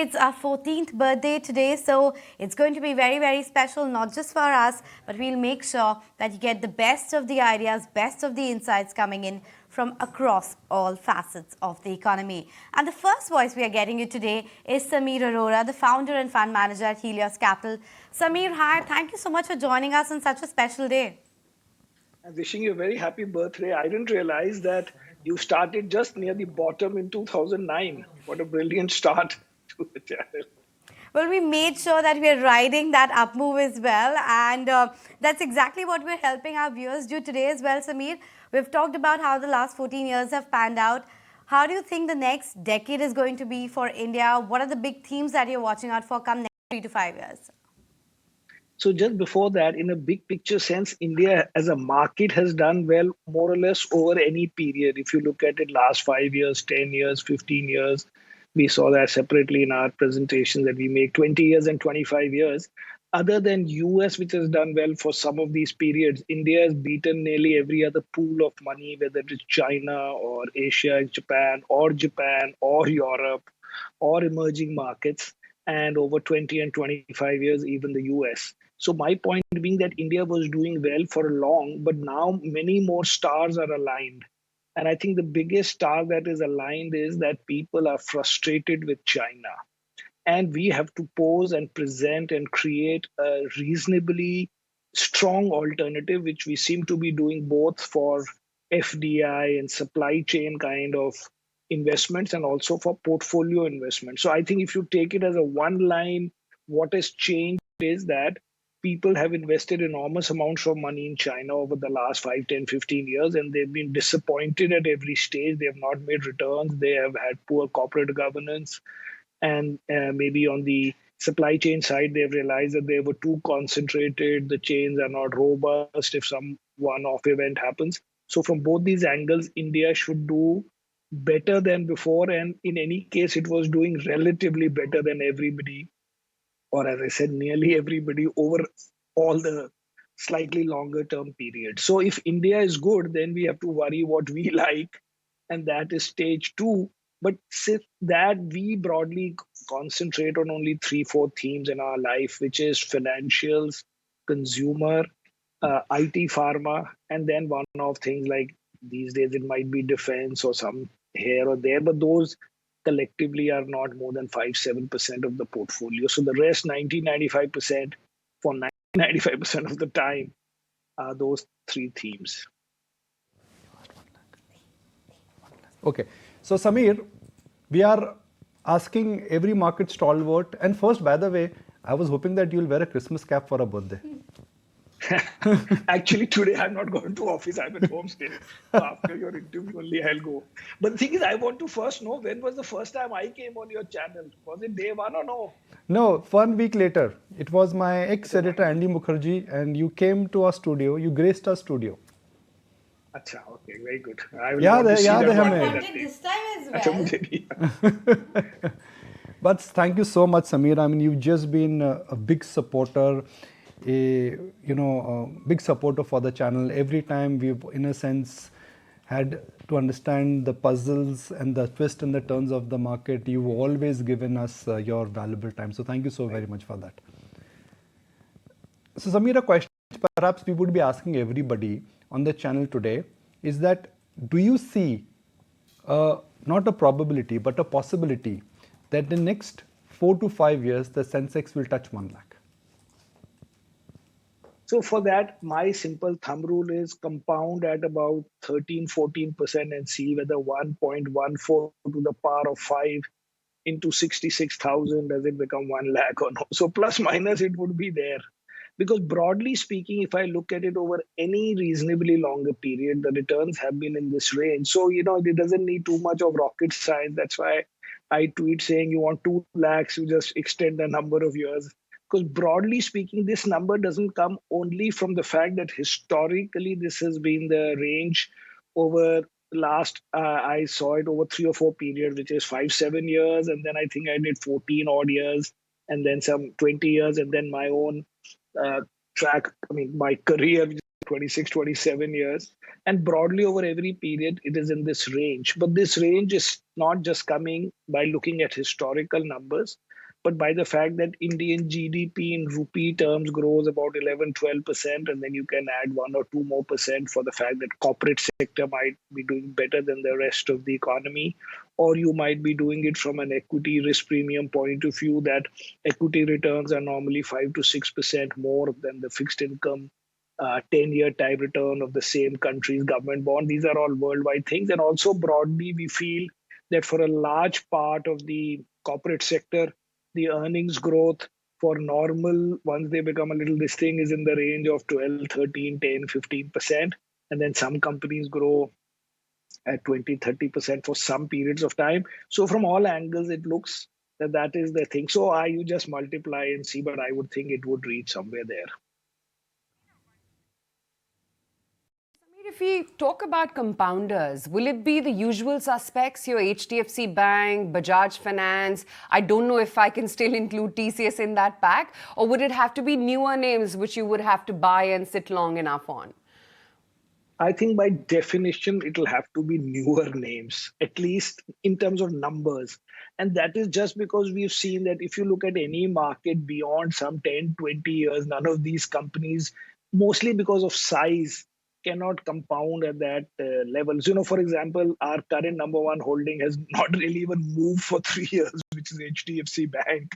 It's our 14th birthday today, so it's going to be very, very special, not just for us, but we'll make sure that you get the best of the ideas, best of the insights coming in from across all facets of the economy. And the first voice we are getting you today is Samir Arora, the founder and fund manager at Helios Capital. Samir, hi, thank you so much for joining us on such a special day. I'm wishing you a very happy birthday. I didn't realize that you started just near the bottom in 2009. What a brilliant start to the channel. Well, we made sure that we are riding that up move as well. And that's exactly what we're helping our viewers do today as well, Samir. We've talked about how the last 14 years have panned out. How do you think the next decade is going to be for India? What are the big themes that you're watching out for come next 3 to 5 years? So just before that, in a big picture sense, India as a market has done well more or less over any period. If you look at it last 5 years, 10 years, 15 years, we saw that separately in our presentation that we make 20 years and 25 years. Other than US, which has done well for some of these periods, India has beaten nearly every other pool of money, whether it is China or Asia, Japan or Europe or emerging markets, and over 20 and 25 years, even the US. So my point being that India was doing well for long, but now many more stars are aligned. And I think the biggest star that is aligned is that people are frustrated with China. And we have to pose and present and create a reasonably strong alternative, which we seem to be doing both for FDI and supply chain kind of investments and also for portfolio investments. So I think if you take it as a one line, what has changed is that people have invested enormous amounts of money in China over the last 5, 10, 15 years, and they've been disappointed at every stage. They have not made returns. They have had poor corporate governance. And maybe on the supply chain side, they've realized that they were too concentrated. The chains are not robust if some one-off event happens. So from both these angles, India should do better than before. And in any case, it was doing relatively better than everybody, or as I said, nearly everybody over all the slightly longer term period. So if India is good, then we have to worry what we like, and that is stage two. But since that we broadly concentrate on only three, four themes in our life, which is financials, consumer, IT, pharma, and then one-off things like these days it might be defense or some here or there, but those collectively are not more than 5-7% of the portfolio. So the rest 90-95% for 90-95% of the time are those three themes. Okay. So Samir, we are asking every market stalwart. And first, by the way, I was hoping that you'll wear a Christmas cap for a birthday. Actually, today I'm not going to office. I'm at home still. So after your interview, only I'll go. But the thing is, I want to first know, when was the first time I came on your channel? Was it day one or no? No, 1 week later. It was my ex-editor Andy Mukherjee, and you came to our studio. You graced our studio. Acha, okay, very good. I will Yeah, want to see yeah, that they one have day. made. This time as Acha, well. mujhe nahi. But thank you so much, Samir. I mean, you've just been a big supporter, big supporter for the channel. Every time we've, in a sense, had to understand the puzzles and the twists and the turns of the market, you've always given us your valuable time. So thank you so very much for that. So Samir, a question perhaps we would be asking everybody on the channel today is that, do you see not a probability but a possibility that the next 4 to 5 years the Sensex will touch 1 lakh? So for that, my simple thumb rule is compound at about 13-14% and see whether 1.14 to the power of 5 into 66,000, does it become 1 lakh or no? So plus minus it would be there. Because broadly speaking, if I look at it over any reasonably longer period, the returns have been in this range. So, it doesn't need too much of rocket science. That's why I tweet saying you want 2 lakhs, you just extend the number of years. Because broadly speaking, this number doesn't come only from the fact that historically this has been the range over last, I saw it over 3 or 4 periods, which is 5-7 years. And then I think I did 14 odd years and then some 20 years and then my own track, my career, which is 26, 27 years. And broadly over every period, it is in this range. But this range is not just coming by looking at historical numbers, but by the fact that Indian GDP in rupee terms grows about 11, 12%, and then you can add 1 or 2 more% for the fact that corporate sector might be doing better than the rest of the economy, or you might be doing it from an equity risk premium point of view that equity returns are normally 5 to 6% more than the fixed income 10-year type return of the same country's government bond. These are all worldwide things. And also broadly, we feel that for a large part of the corporate sector, the earnings growth for normal, once they become a little, this thing is in the range of 12, 13, 10, 15%. And then some companies grow at 20, 30% for some periods of time. So from all angles, it looks that that is the thing. So you just multiply and see, but I would think it would reach somewhere there. If we talk about compounders, will it be the usual suspects, your HDFC Bank, Bajaj Finance? I don't know if I can still include TCS in that pack. Or would it have to be newer names which you would have to buy and sit long enough on? I think by definition, it'll have to be newer names, at least in terms of numbers. And that is just because we've seen that if you look at any market beyond some 10, 20 years, none of these companies, mostly because of size, cannot compound at that level. So, for example, our current number one holding has not really even moved for 3 years, which is HDFC Bank.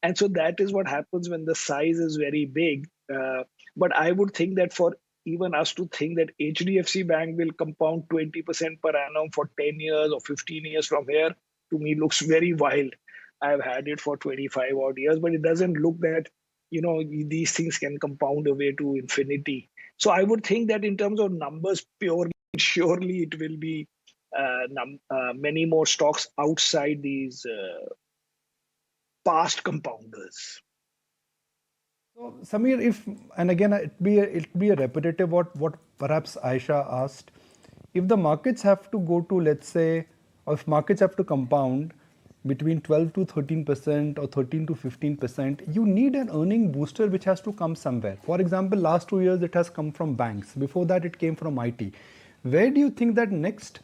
And so that is what happens when the size is very big. But I would think that for even us to think that HDFC Bank will compound 20% per annum for 10 years or 15 years from here, to me looks very wild. I've had it for 25 odd years, but it doesn't look that, these things can compound away to infinity. So I would think that in terms of numbers, purely, surely it will be many more stocks outside these past compounders. So, Samir, and again, it'd be a repetitive what perhaps Aisha asked. If the markets have to go to, let's say, or if markets have to compound between 12 to 13% or 13 to 15%, you need an earning booster which has to come somewhere. For example, last 2 years it has come from banks. Before that it came from IT. Where do you think that next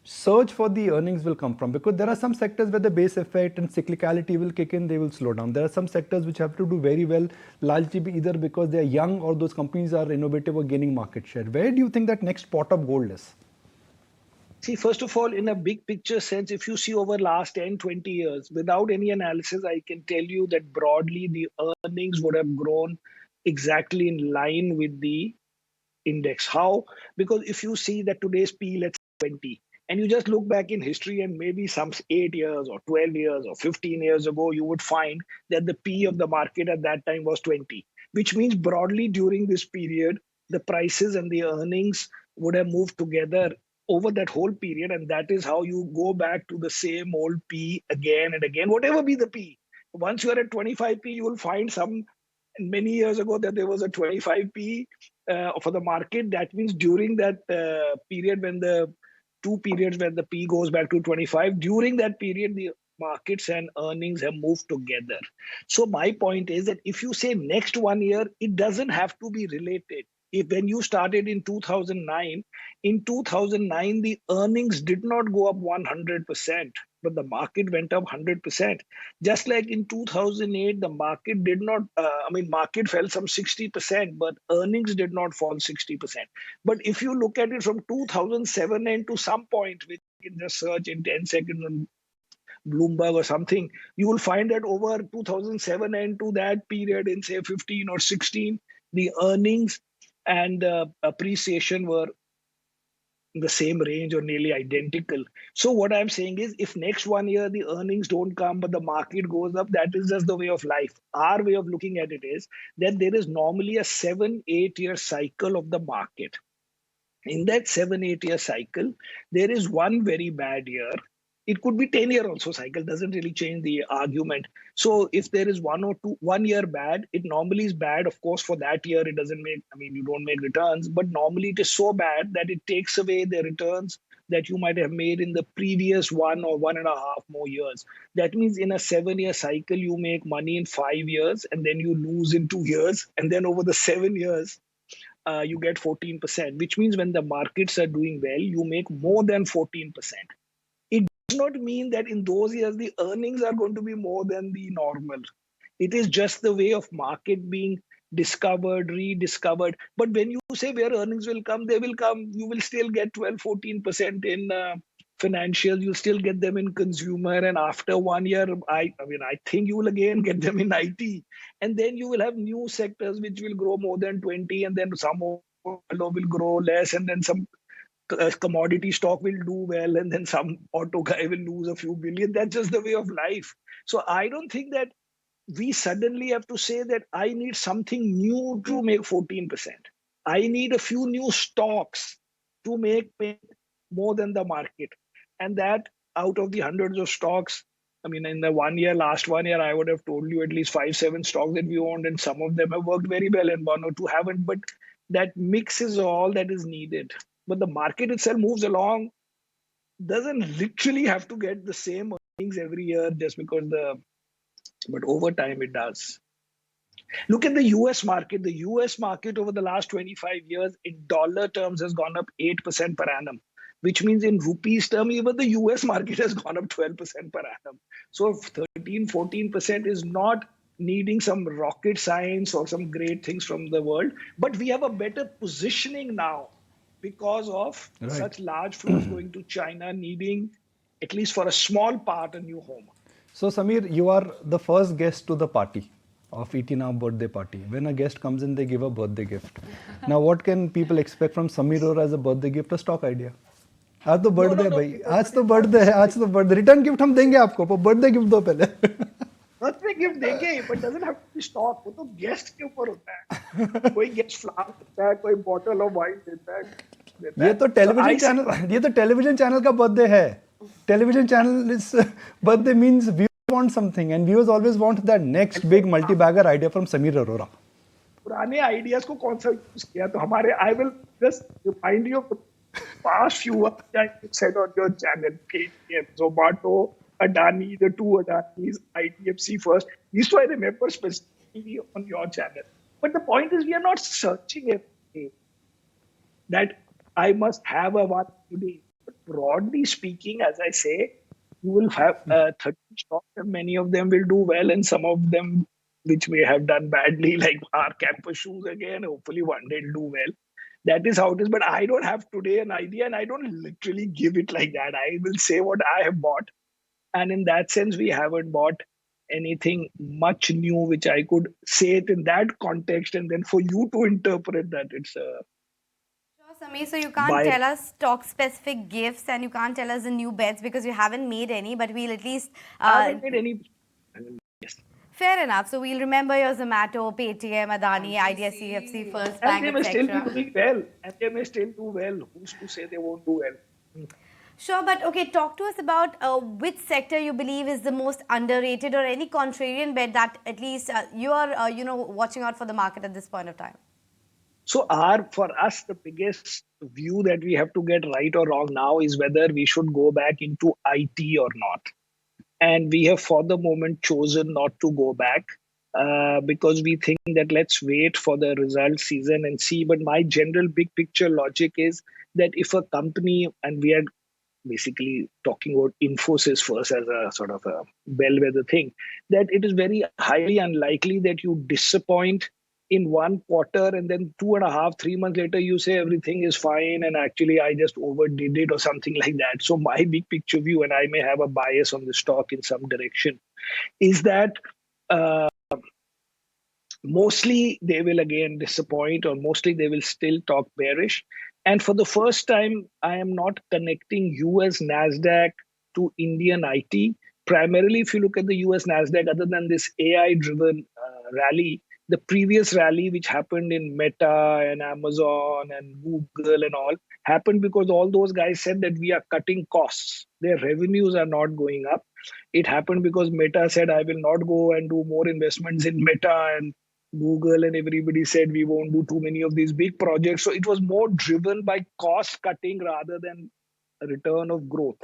surge for the earnings will come from? Because there are some sectors where the base effect and cyclicality will kick in, they will slow down. There are some sectors which have to do very well, largely either because they are young or those companies are innovative or gaining market share. Where do you think that next pot of gold is? See, first of all, in a big picture sense, if you see over last 10, 20 years, without any analysis, I can tell you that broadly the earnings would have grown exactly in line with the index. How? Because if you see that today's P, let's say 20, and you just look back in history and maybe some 8 years or 12 years or 15 years ago, you would find that the P of the market at that time was 20, which means broadly during this period, the prices and the earnings would have moved together over that whole period. And that is how you go back to the same old P again and again, whatever be the P. Once you are at 25P, you will find many years ago that there was a 25P for the market. That means during that period when the 2 periods when the P goes back to 25, during that period, the markets and earnings have moved together. So my point is that if you say next 1 year, it doesn't have to be related. If when you started in 2009, the earnings did not go up 100%, but the market went up 100%. Just like in 2008, the market did not, market fell some 60%, but earnings did not fall 60%. But if you look at it from 2007 and to some point, which you can just search in 10 seconds on Bloomberg or something, you will find that over 2007 and to that period in say 15 or 16, the earnings and appreciation were in the same range or nearly identical. So what I'm saying is if next 1 year the earnings don't come but the market goes up, that is just the way of life. Our way of looking at it is that there is normally a 7-8 year cycle of the market. In that 7-8 year cycle, there is one very bad year. It could be 10-year also cycle, doesn't really change the argument. So if there is 1 year bad, it normally is bad. Of course, for that year, it doesn't make, you don't make returns, but normally it is so bad that it takes away the returns that you might have made in the previous 1 or 1.5 more years. That means in a 7-year cycle, you make money in 5 years and then you lose in 2 years. And then over the 7 years, you get 14%, which means when the markets are doing well, you make more than 14%. It does not mean that in those years the earnings are going to be more than the normal. It is just the way of market being discovered, rediscovered. But when you say where earnings will come, they will come. You will still get 12, 14% in financial. You'll still get them in consumer. And after 1 year, I think you will again get them in IT. And then you will have new sectors which will grow more than 20, and then some will grow less, and then some commodity stock will do well, and then some auto guy will lose a few billion. That's just the way of life. So I don't think that we suddenly have to say that I need something new to make 14%. I need a few new stocks to make more than the market. And that out of the hundreds of stocks, in the last 1 year, I would have told you at least 5, 7 stocks that we owned, and some of them have worked very well and one or two haven't. But that mix is all that is needed. But the market itself moves along, doesn't literally have to get the same earnings every year just because but over time it does. Look at the US market. The US market over the last 25 years in dollar terms has gone up 8% per annum, which means in rupees term, even the US market has gone up 12% per annum. So 13, 14% is not needing some rocket science or some great things from the world, but we have a better positioning now because of such large flows going to China, needing, at least for a small part, a new home. So Samir, you are the first guest to the party of ET birthday party. When a guest comes in, they give a birthday gift. Now what can people expect from Samir Arora as a birthday gift? A stock idea. आज तो birthday है भाई, आज तो birthday है, आज तो birthday, return gift हम देंगे आपको, पर बर्थडे गिफ्ट दो पहले. बर्थडे गिफ्ट देंगे, but doesn't have to be stock. वो तो गेस्ट के ऊपर होता है. कोई गेस्ट फ्लावर देता है, कोई बॉटल ऑफ वाइन देता है. ये तो टेलीविजन चैनल का बर्थडे है. Television channel is birthday means viewers want something, and viewers always want that next big multi-bagger idea from Samir Arora. पुराने आइडियाज को कौन सा यूज किया तो हमारे I will just remind you of the past few words that you said on your channel. KTM, Zomato, Adani, the two Adanis, ITFC first. These two I remember specifically on your channel. But the point is, we are not searching every day that I must have a one today. But broadly speaking, as I say, you will have 30 stocks, and many of them will do well, and some of them which may have done badly, like our campus shoes again, hopefully one day it'll do well. That is how it is. But I don't have today an idea, and I don't literally give it like that. I will say what I have bought. And in that sense, we haven't bought anything much new, which I could say it in that context, and then for you to interpret that it's a... Samir, so you can't tell us stock-specific gifts, and you can't tell us the new bets because you haven't made any, but we'll at least... I haven't made any... Yes. Fair enough. So we'll remember your Zomato, Paytm, Adani, IDFC, First Bank, and they may still be doing well. And they may still do well. Who's to say they won't do well? Sure, but okay, talk to us about which sector you believe is the most underrated, or any contrarian bet that at least you are, watching out for the market at this point of time. So for us, the biggest view that we have to get right or wrong now is whether we should go back into IT or not. And we have for the moment chosen not to go back because we think that let's wait for the result season and see. But my general big picture logic is that if a company, and we are basically talking about Infosys first as a sort of a bellwether thing, that it is very highly unlikely that you disappoint in one quarter and then 2.5, 3 months later you say everything is fine and actually I just overdid it or something like that. So my big picture view, and I may have a bias on the stock in some direction, is that mostly they will again disappoint, or mostly they will still talk bearish. And for the first time, I am not connecting US NASDAQ to Indian IT. Primarily, if you look at the US NASDAQ, other than this AI-driven rally, the previous rally, which happened in Meta and Amazon and Google and all, happened because all those guys said that we are cutting costs. Their revenues are not going up. It happened because Meta said, I will not go and do more investments in Meta, and Google and everybody said we won't do too many of these big projects. So it was more driven by cost cutting rather than a return of growth.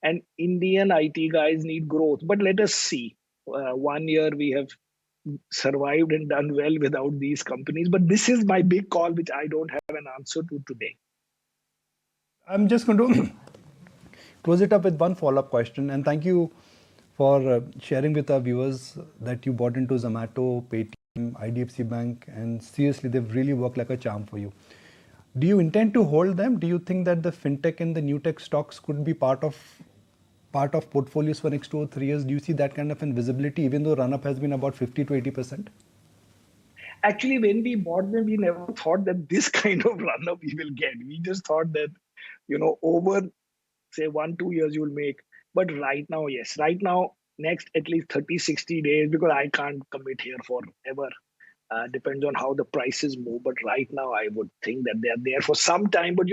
And Indian IT guys need growth. But let us see. 1 year we have survived and done well without these companies. But this is my big call, which I don't have an answer to today. I'm just going to close it up with one follow-up question, and thank you for sharing with our viewers that you bought into Zomato, Paytm, IDFC Bank, and seriously, they've really worked like a charm for you. Do you intend to hold them? Do you think that the fintech and the new tech stocks could be part of portfolios for next 2 or 3 years? Do you see that kind of invisibility, even though run-up has been about 50 to 80%? Actually, when we bought them, we never thought that this kind of run up we will get. We just thought that, over say 1-2 years you will make. But right now, yes, right now, next at least 30-60 days, because I can't commit here forever. Depends on how the prices move. But right now, I would think that they are there for some time. But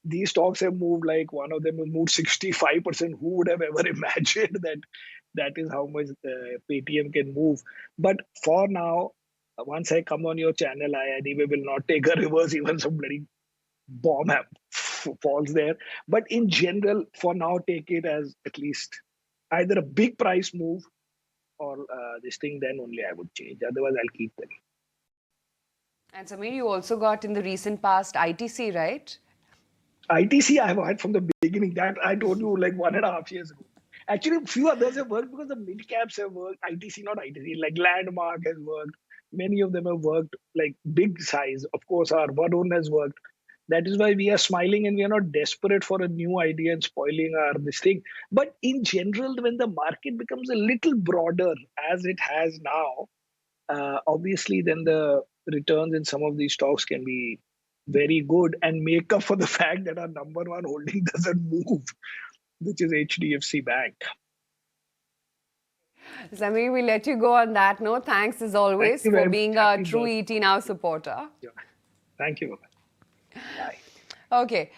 these stocks have moved, like one of them has moved 65%. Who would have ever imagined that is how much Paytm can move? But for now, once I come on your channel, I anyway will not take a reverse, even some bloody bomb falls there. But in general, for now, take it as at least either a big price move or this thing, then only I would change. Otherwise, I'll keep them. And Samir, you also got in the recent past ITC, right? ITC I have had from the beginning. That I told you like 1.5 years ago. Actually, a few others have worked because the mid caps have worked. ITC, not ITC, like Landmark has worked. Many of them have worked, like big size. Of course, our Varun has worked. That is why we are smiling and we are not desperate for a new idea and spoiling our this thing. But in general, when the market becomes a little broader as it has now, obviously then the returns in some of these stocks can be very good and make up for the fact that our number one holding doesn't move, which is HDFC Bank. Samir, we let you go on that note. Thanks as always you for very being much. a true ET Now supporter. Thank you. Bye. Okay.